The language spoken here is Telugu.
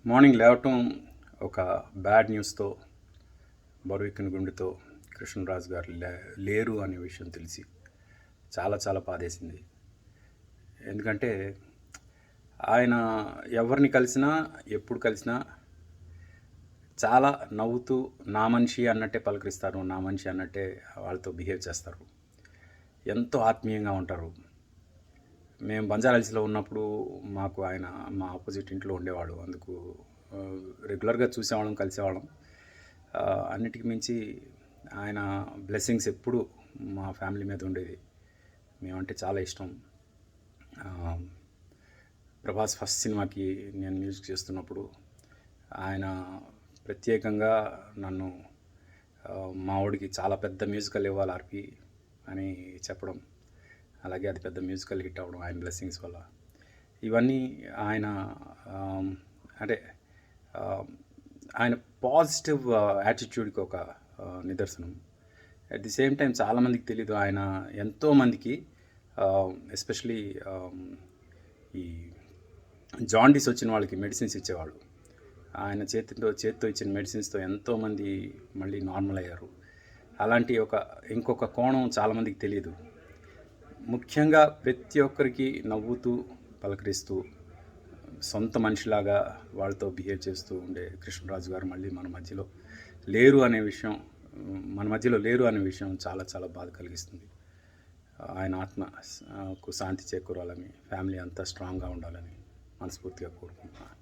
మార్నింగ్ లేవటం ఒక బ్యాడ్ న్యూస్తో, బరువెక్కిన గుండెతో కృష్ణరాజు గారు లేరు అనే విషయం తెలిసి చాలా చాలా బాధేసింది. ఎందుకంటే ఆయన ఎవరిని కలిసినా, ఎప్పుడు కలిసినా చాలా నవ్వుతూ నా మనిషి అన్నట్టే పలకరిస్తారు, నా మనిషి అన్నట్టే వాళ్ళతో బిహేవ్ చేస్తారు, ఎంతో ఆత్మీయంగా ఉంటారు. మేము బంజారాహిల్స్లో ఉన్నప్పుడు మాకు ఆయన మా ఆపోజిట్ ఇంట్లో ఉండేవాడు. అందుకు రెగ్యులర్గా చూసేవాళ్ళం, కలిసేవాళ్ళం. అన్నిటికి మించి ఆయన బ్లెస్సింగ్స్ ఎప్పుడు మా ఫ్యామిలీ మీద ఉండేది. మేమంటే చాలా ఇష్టం. ప్రభాస్ ఫస్ట్ సినిమాకి నేను మ్యూజిక్ చేస్తున్నప్పుడు ఆయన ప్రత్యేకంగా నన్ను మా వాడికి చాలా పెద్ద మ్యూజికల్ ఇవ్వాలి ఆర్పి అని చెప్పడం, అలాగే అది పెద్ద మ్యూజికల్ హిట్ అవ్వడం ఆయన బ్లెస్సింగ్స్ వల్ల. ఇవన్నీ ఆయన అంటే ఆయన పాజిటివ్ యాటిట్యూడ్కి ఒక నిదర్శనం. అట్ ది సేమ్ టైం చాలామందికి తెలీదు, ఆయన ఎంతోమందికి ఎస్పెషలీ ఈ జాండీస్ వచ్చిన వాళ్ళకి మెడిసిన్స్ ఇచ్చేవాళ్ళు. ఆయన చేతితో ఇచ్చిన మెడిసిన్స్తో ఎంతోమంది మళ్ళీ నార్మల్ అయ్యారు. అలాంటి ఇంకొక కోణం చాలామందికి తెలియదు. ముఖ్యంగా ప్రతి ఒక్కరికి నవ్వుతూ పలకరిస్తూ సొంత మనిషిలాగా వాళ్ళతో బిహేవ్ చేస్తూ ఉండే కృష్ణరాజు గారు మళ్ళీ మన మధ్యలో లేరు అనే విషయం చాలా చాలా బాధ కలిగిస్తుంది. ఆయన ఆత్మకు శాంతి చేకూరాలని, ఫ్యామిలీ అంతా స్ట్రాంగ్గా ఉండాలని మనస్ఫూర్తిగా కోరుకుంటున్నాను.